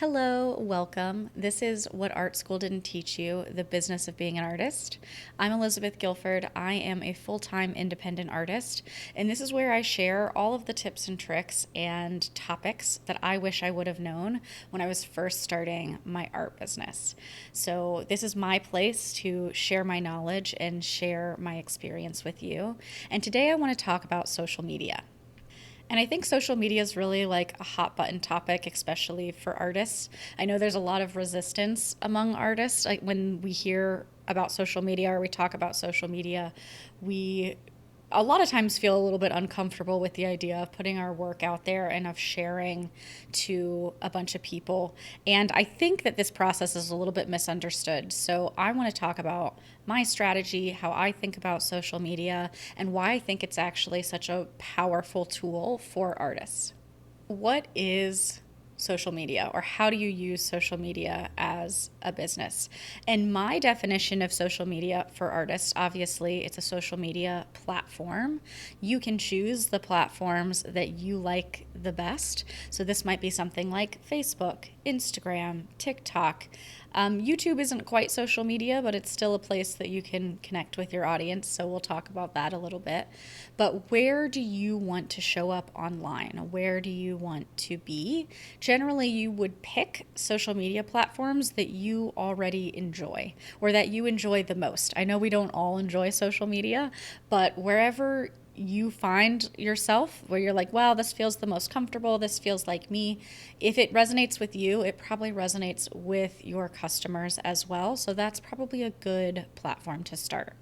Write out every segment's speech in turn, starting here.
Hello, welcome. This is What Art School Didn't Teach You, the business of being an artist. I'm Elizabeth Guilford. I am a full-time independent artist, and this is where I share all of the tips and tricks and topics that I wish I would have known when I was first starting my art business. So this is my place to share my knowledge and share my experience with you. And today I want to talk about social media. And I think social media is really like a hot button topic, especially for artists. I know there's a lot of resistance among artists. Like when we hear about social media or we talk about social media, we a lot of times feel a little bit uncomfortable with the idea of putting our work out there and of sharing to a bunch of people. And I think that this process is a little bit misunderstood. So I want to talk about my strategy, how I think about social media, and why I think it's actually such a powerful tool for artists. What is social media, or how do you use social media as a business? And my definition of social media for artists, obviously, it's a social media platform. You can choose the platforms that you like the best. So this might be something like Facebook, Instagram, TikTok. YouTube isn't quite social media, but it's still a place that you can connect with your audience. So we'll talk about that a little bit. But where do you want to show up online? Where do you want to be? Generally, you would pick social media platforms that you already enjoy or that you enjoy the most. I know we don't all enjoy social media, but wherever you find yourself where you're like, wow, this feels the most comfortable, this feels like me. If it resonates with you, it probably resonates with your customers as well. So that's probably a good platform to start.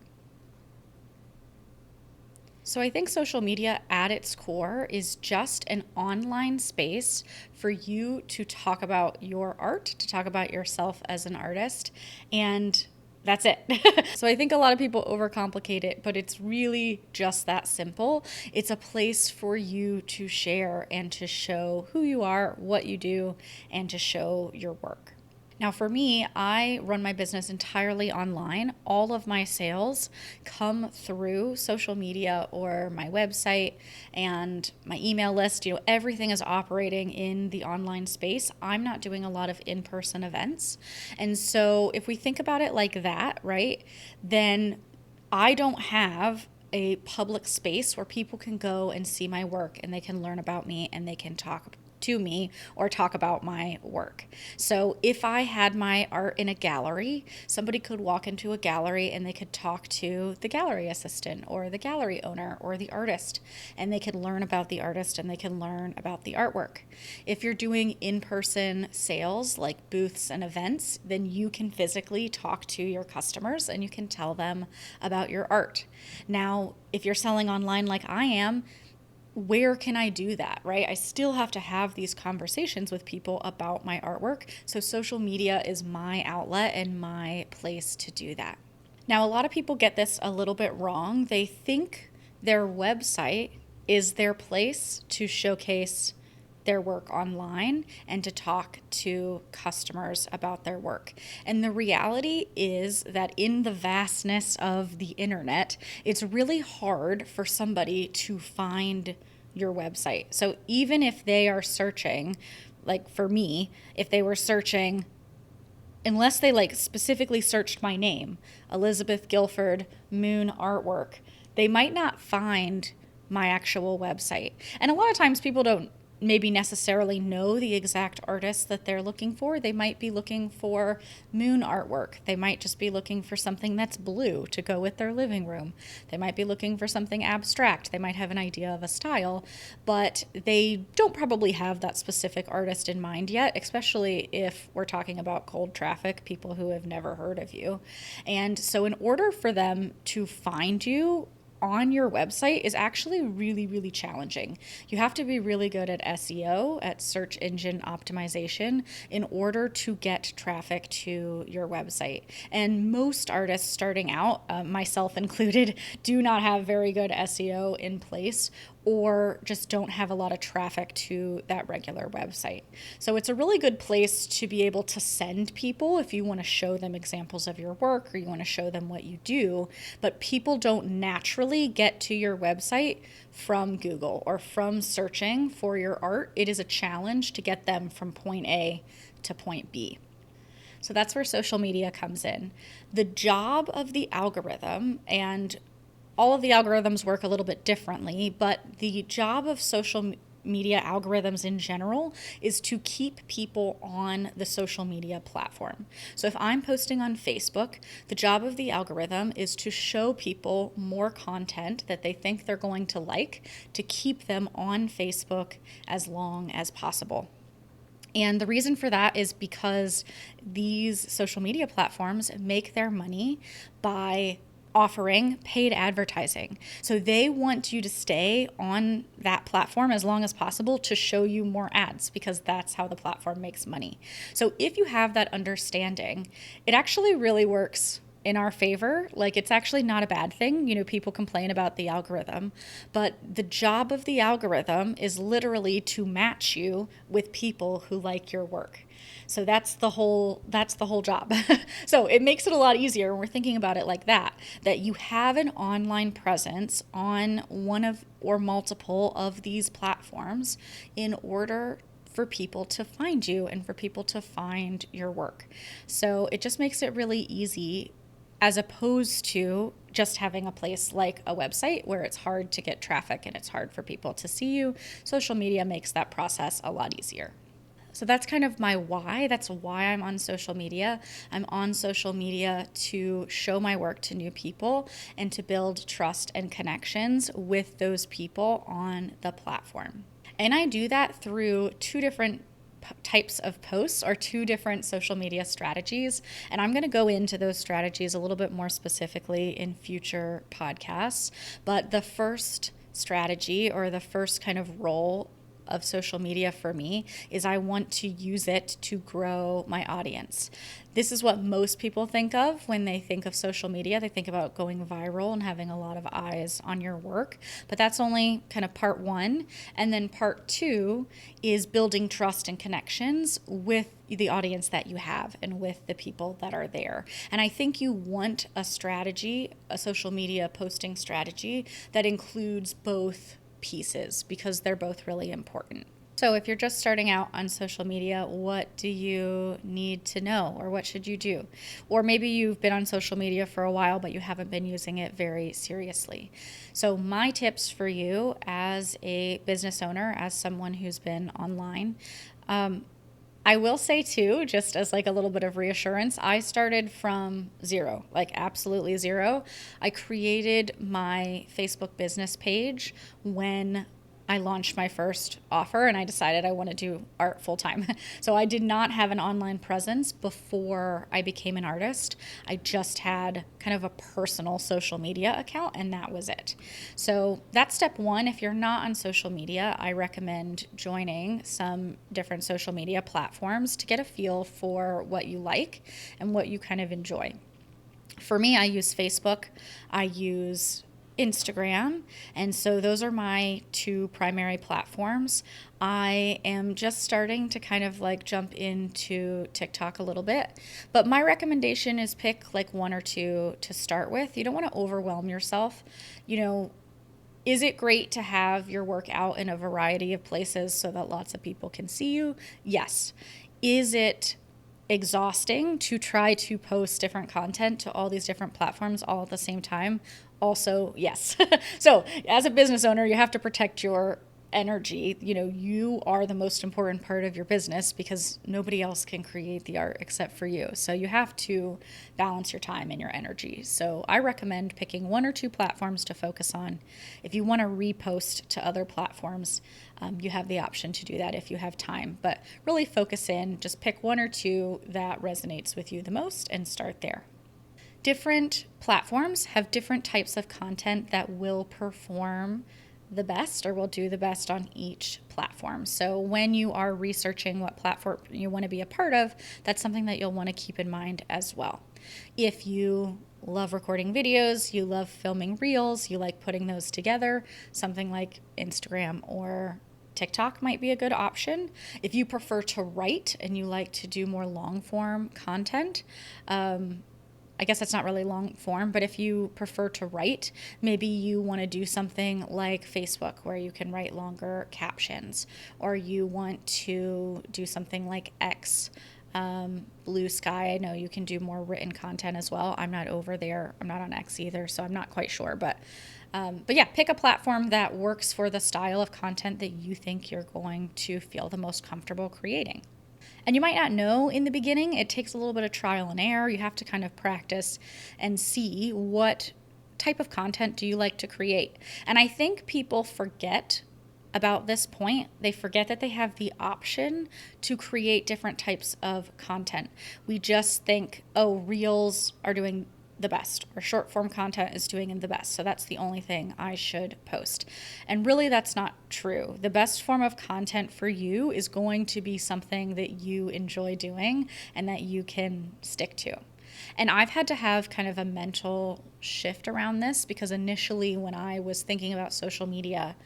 So I think social media at its core is just an online space for you to talk about your art, to talk about yourself as an artist, and that's it. So I think a lot of people overcomplicate it, but it's really just that simple. It's a place for you to share and to show who you are, what you do, and to show your work. Now, for me, I run my business entirely online. All of my sales come through social media or my website and my email list. Everything is operating in the online space. I'm not doing a lot of in person events. And so, if we think about it like that, right, then I don't have a public space where people can go and see my work and they can learn about me and they can talk to me or talk about my work. So if I had my art in a gallery, somebody could walk into a gallery and they could talk to the gallery assistant or the gallery owner or the artist, and they can learn about the artist and they can learn about the artwork. If you're doing in-person sales like booths and events, then you can physically talk to your customers and you can tell them about your art. Now, if you're selling online like I am, where can I do that, right? I still have to have these conversations with people about my artwork. So social media is my outlet and my place to do that. Now, a lot of people get this a little bit wrong. They think their website is their place to showcase their work online and to talk to customers about their work. And the reality is that in the vastness of the internet, it's really hard for somebody to find your website. So even if they are searching, like for me, if they were searching, unless they like specifically searched my name, Elizabeth Guilford, Moon Artwork, they might not find my actual website. And a lot of times people don't maybe necessarily know the exact artist that they're looking for. They might be looking for moon artwork. They might just be looking for something that's blue to go with their living room. They might be looking for something abstract. They might have an idea of a style, but they don't probably have that specific artist in mind yet, especially if we're talking about cold traffic, people who have never heard of you. And so in order for them to find you on your website is actually really, really challenging. You have to be really good at SEO, at search engine optimization, in order to get traffic to your website. And most artists starting out, myself included, do not have very good SEO in place, or just don't have a lot of traffic to that regular website. So it's a really good place to be able to send people if you want to show them examples of your work or you want to show them what you do. But people don't naturally get to your website from Google or from searching for your art. It is a challenge to get them from point A to point B. So that's where social media comes in. The job of the algorithm, and all of the algorithms work a little bit differently, but the job of social media algorithms in general is to keep people on the social media platform. So if I'm posting on Facebook, the job of the algorithm is to show people more content that they think they're going to like, to keep them on Facebook as long as possible. And the reason for that is because these social media platforms make their money by offering paid advertising. So they want you to stay on that platform as long as possible to show you more ads, because that's how the platform makes money. So if you have that understanding, it actually really works in our favor. Like, it's actually not a bad thing. People complain about the algorithm, but the job of the algorithm is literally to match you with people who like your work. So that's the whole job. So it makes it a lot easier when we're thinking about it like that you have an online presence on one of or multiple of these platforms in order for people to find you and for people to find your work. So it just makes it really easy, as opposed to just having a place like a website where it's hard to get traffic and it's hard for people to see you. Social media makes that process a lot easier. So that's kind of my why. That's why I'm on social media. I'm on social media to show my work to new people and to build trust and connections with those people on the platform. And I do that through two different types of posts, or two different social media strategies. And I'm going to go into those strategies a little bit more specifically in future podcasts. But the first strategy, or the first kind of role of social media for me, is I want to use it to grow my audience. This is what most people think of when they think of social media. They think about going viral and having a lot of eyes on your work, but that's only kind of part one. And then part two is building trust and connections with the audience that you have and with the people that are there. And I think you want a strategy, a social media posting strategy, that includes both pieces, because they're both really important. So if you're just starting out on social media, what do you need to know, or what should you do? Or maybe you've been on social media for a while, but you haven't been using it very seriously. So my tips for you as a business owner, as someone who's been online, I will say too, just as like a little bit of reassurance, I started from zero, like absolutely zero. I created my Facebook business page when I launched my first offer and I decided I want to do art full time. So I did not have an online presence before I became an artist. I just had kind of a personal social media account, and that was it. So that's step one. If you're not on social media, I recommend joining some different social media platforms to get a feel for what you like and what you kind of enjoy. For me, I use Facebook. I use Instagram. And so those are my two primary platforms. I am just starting to kind of like jump into TikTok a little bit, but my recommendation is pick like one or two to start with. You don't want to overwhelm yourself. Is it great to have your work out in a variety of places so that lots of people can see you? Yes. Is it exhausting to try to post different content to all these different platforms all at the same time? Also, yes. So as a business owner, you have to protect your energy. You are the most important part of your business, because nobody else can create the art except for you. So you have to balance your time and your energy. So I recommend picking one or two platforms to focus on. If you want to repost to other platforms, you have the option to do that if you have time. But really focus in, just pick one or two that resonates with you the most and start there. Different platforms have different types of content that will perform the best or will do the best on each platform. So when you are researching what platform you want to be a part of, that's something that you'll want to keep in mind as well. If you love recording videos, you love filming reels, you like putting those together, something like Instagram or TikTok might be a good option. If you prefer to write and you like to do more long form content, I guess that's not really long form, but if you prefer to write, maybe you want to do something like Facebook where you can write longer captions, or you want to do something like X, Blue Sky. I know you can do more written content as well. I'm not over there. I'm not on X either, so I'm not quite sure. But yeah, pick a platform that works for the style of content that you think you're going to feel the most comfortable creating. And you might not know in the beginning. It takes a little bit of trial and error. You have to kind of practice and see what type of content do you like to create. And I think people forget about this point. They forget that they have the option to create different types of content. We just think, oh, reels are doing the best, or short form content is doing the best, so that's the only thing I should post. And really, that's not true. The best form of content for you is going to be something that you enjoy doing and that you can stick to. And I've had to have kind of a mental shift around this, because initially when I was thinking about social media,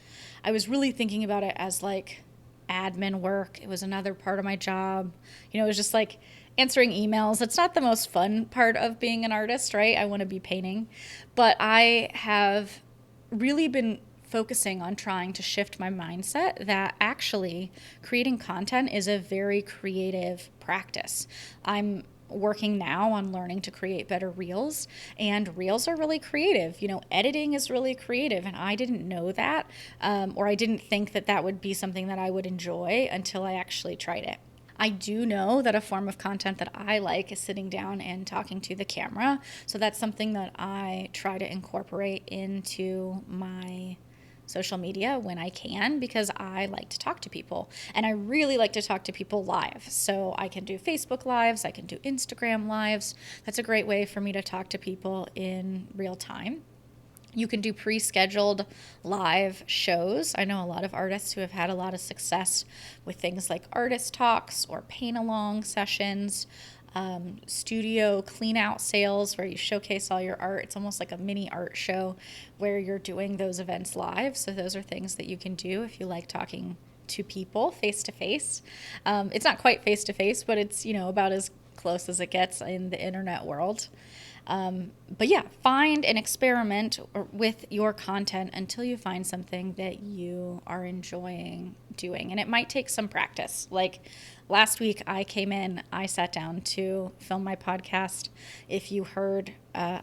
I was really thinking about it as like admin work. It was another part of my job. It was just like answering emails. It's not the most fun part of being an artist, right? I want to be painting. But I have really been focusing on trying to shift my mindset that actually creating content is a very creative practice. I'm working now on learning to create better reels, and reels are really creative. Editing is really creative, and I didn't know that, or I didn't think that that would be something that I would enjoy until I actually tried it. I do know that a form of content that I like is sitting down and talking to the camera. So that's something that I try to incorporate into my social media when I can, because I like to talk to people, and I really like to talk to people live. So I can do Facebook lives, I can do Instagram lives. That's a great way for me to talk to people in real time. You can do pre-scheduled live shows. I know a lot of artists who have had a lot of success with things like artist talks or paint-along sessions, studio clean-out sales where you showcase all your art. It's almost like a mini art show where you're doing those events live. So those are things that you can do if you like talking to people face-to-face. It's not quite face-to-face, but it's, about as close as it gets in the internet world. But yeah, find and experiment with your content until you find something that you are enjoying doing. And it might take some practice. Like last week, I sat down to film my podcast. If you heard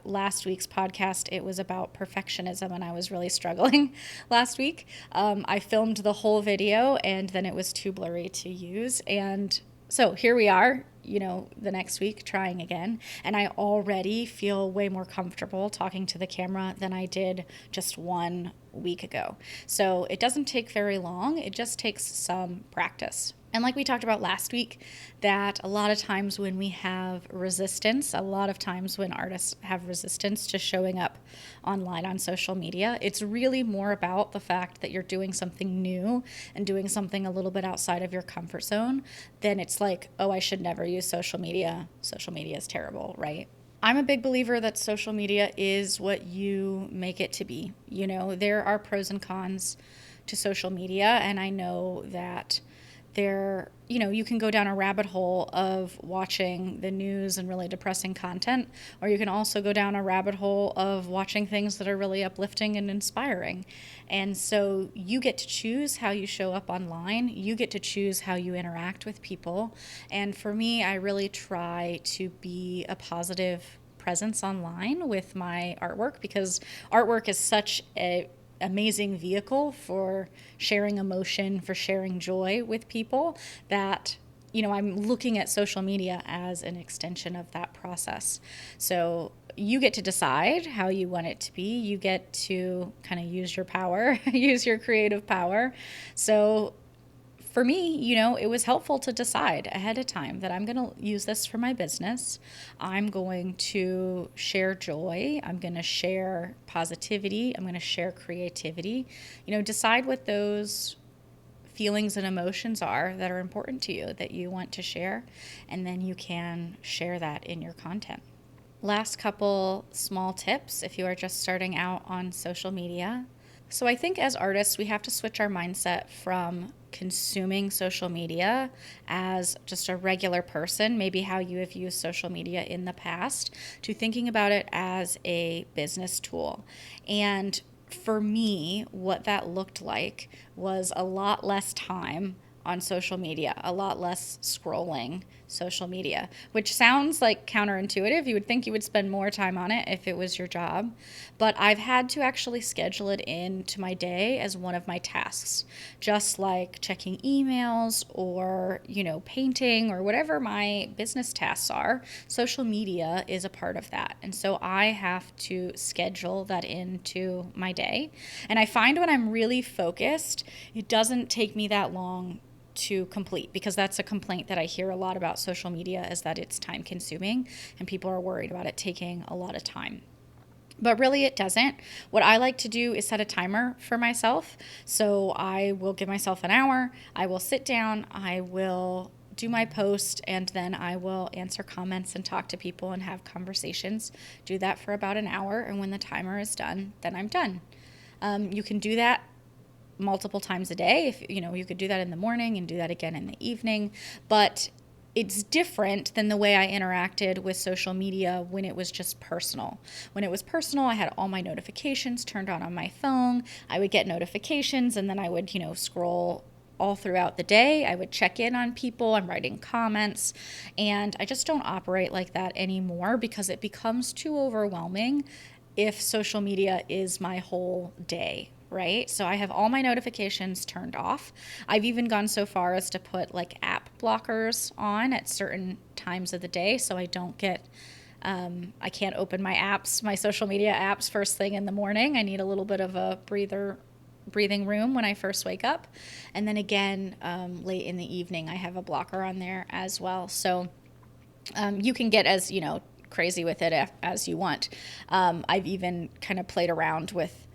last week's podcast, it was about perfectionism, and I was really struggling last week. I filmed the whole video, and then it was too blurry to use. And so here we are, the next week trying again. And I already feel way more comfortable talking to the camera than I did just 1 week ago. So it doesn't take very long. It just takes some practice. And like we talked about last week, that a lot of times when we have resistance, a lot of times when artists have resistance to showing up online on social media, it's really more about the fact that you're doing something new and doing something a little bit outside of your comfort zone. Then it's like, oh, I should never use social media. Social media is terrible, right? I'm a big believer that social media is what you make it to be. There are pros and cons to social media, and I know that you can go down a rabbit hole of watching the news and really depressing content, or you can also go down a rabbit hole of watching things that are really uplifting and inspiring. And so you get to choose how you show up online. You get to choose how you interact with people. And for me, I really try to be a positive presence online with my artwork, because artwork is such a amazing vehicle for sharing emotion, for sharing joy with people, that I'm looking at social media as an extension of that process. So you get to decide how you want it to be. You get to kind of use your power, use your creative power. So for me, it was helpful to decide ahead of time that I'm going to use this for my business. I'm going to share joy. I'm going to share positivity. I'm going to share creativity. Decide what those feelings and emotions are that are important to you that you want to share, and then you can share that in your content. Last couple small tips if you are just starting out on social media. So I think as artists, we have to switch our mindset from consuming social media as just a regular person, maybe how you have used social media in the past, to thinking about it as a business tool. And for me, what that looked like was a lot less time on social media, a lot less scrolling social media, which sounds like counterintuitive. You would think you would spend more time on it if it was your job, but I've had to actually schedule it into my day as one of my tasks, just like checking emails or, painting or whatever my business tasks are. Social media is a part of that. And so I have to schedule that into my day. And I find when I'm really focused, it doesn't take me that long to complete, because that's a complaint that I hear a lot about social media, is that it's time consuming and people are worried about it taking a lot of time. But really it doesn't. What I like to do is set a timer for myself. So I will give myself an hour. I will sit down. I will do my post, and then I will answer comments and talk to people and have conversations. Do that for about an hour. And when the timer is done, then I'm done. You can do that multiple times a day. If you could do that in the morning and do that again in the evening, but it's different than the way I interacted with social media when it was just personal. When it was personal, I had all my notifications turned on my phone. I would get notifications and then I would, scroll all throughout the day. I would check in on people. I'm writing comments, and I just don't operate like that anymore because it becomes too overwhelming if social media is my whole day, right? So I have all my notifications turned off. I've even gone so far as to put like app blockers on at certain times of the day so I don't get, I can't open my social media apps first thing in the morning. I need a little bit of a breathing room when I first wake up. And then again, late in the evening, I have a blocker on there as well. So you can get as, crazy with it as you want. I've even kind of played around with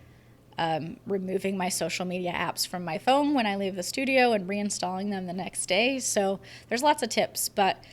removing my social media apps from my phone when I leave the studio and reinstalling them the next day. So there's lots of tips, but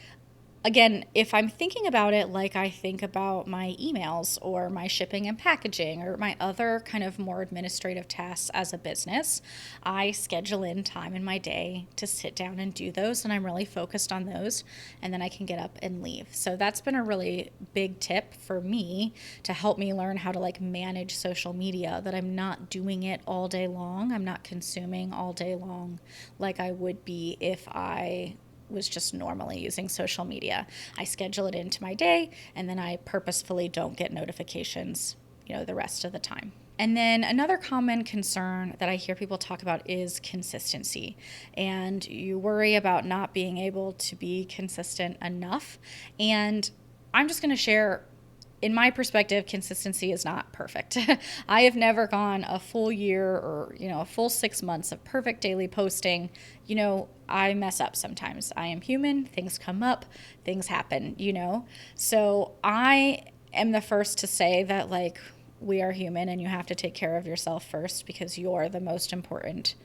again, if I'm thinking about it like I think about my emails or my shipping and packaging or my other kind of more administrative tasks as a business, I schedule in time in my day to sit down and do those, and I'm really focused on those, and then I can get up and leave. So that's been a really big tip for me to help me learn how to manage social media, that I'm not doing it all day long. I'm not consuming all day long like I would be if I was just normally using social media. I schedule it into my day, and then I purposefully don't get notifications, the rest of the time. And then another common concern that I hear people talk about is consistency. And you worry about not being able to be consistent enough. And I'm just going to share, in my perspective, consistency is not perfect. I have never gone a full year or, a full 6 months of perfect daily posting. I mess up sometimes. I am human. Things come up. Things happen, So I am the first to say that, we are human and you have to take care of yourself first, because you're the most important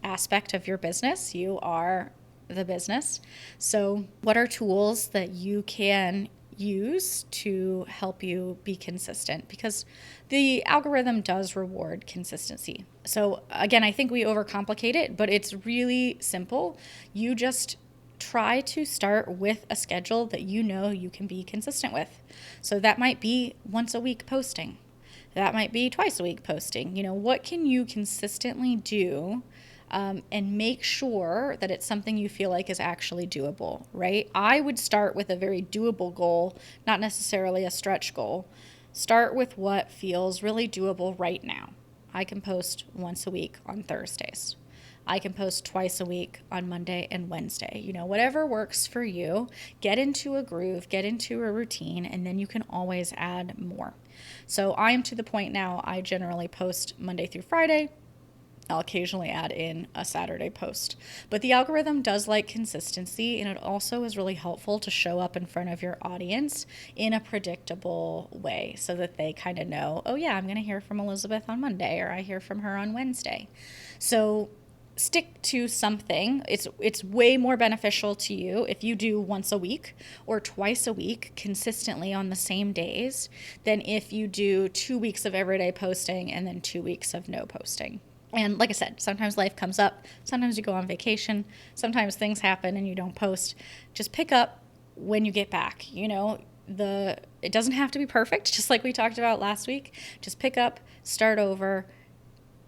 aspect of your business. You are the business. So what are tools that you can use to help you be consistent? Because the algorithm does reward consistency. So again, I think we overcomplicate it, but it's really simple. You just try to start with a schedule that you can be consistent with. So that might be once a week posting. That might be twice a week posting. What can you consistently do and make sure that it's something you feel like is actually doable, right? I would start with a very doable goal, not necessarily a stretch goal. Start with what feels really doable right now. I can post once a week on Thursdays. I can post twice a week on Monday and Wednesday. Whatever works for you, get into a groove, get into a routine, and then you can always add more. So I'm to the point now, I generally post Monday through Friday. I'll occasionally add in a Saturday post. But the algorithm does like consistency, and it also is really helpful to show up in front of your audience in a predictable way so that they kind of know, oh, yeah, I'm going to hear from Elizabeth on Monday, or I hear from her on Wednesday. So stick to something. It's way more beneficial to you if you do once a week or twice a week consistently on the same days than if you do 2 weeks of everyday posting and then 2 weeks of no posting. And like I said, sometimes life comes up, sometimes you go on vacation, sometimes things happen and you don't post. Just pick up when you get back. It doesn't have to be perfect, just like we talked about last week. Just pick up, start over,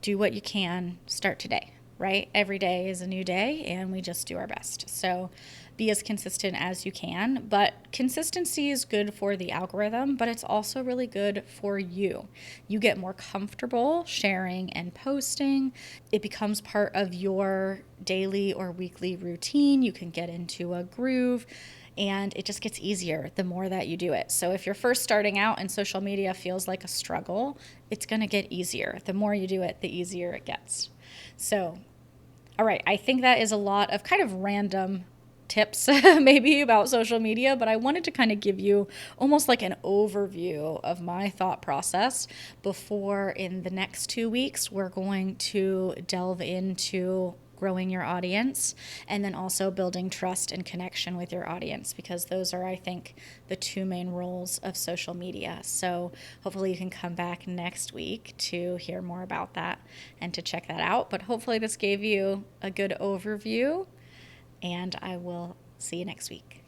do what you can, start today, right? Every day is a new day and we just do our best. So be as consistent as you can, but consistency is good for the algorithm, but it's also really good for you. You get more comfortable sharing and posting. It becomes part of your daily or weekly routine. You can get into a groove, and it just gets easier the more that you do it. So if you're first starting out and social media feels like a struggle, it's going to get easier. The more you do it, the easier it gets. So, all right, I think that is a lot of kind of random tips maybe about social media, but I wanted to kind of give you almost like an overview of my thought process before in the next 2 weeks we're going to delve into growing your audience and then also building trust and connection with your audience, because those are, I think, the two main roles of social media. So hopefully you can come back next week to hear more about that and to check that out. But hopefully this gave you a good overview, and I will see you next week.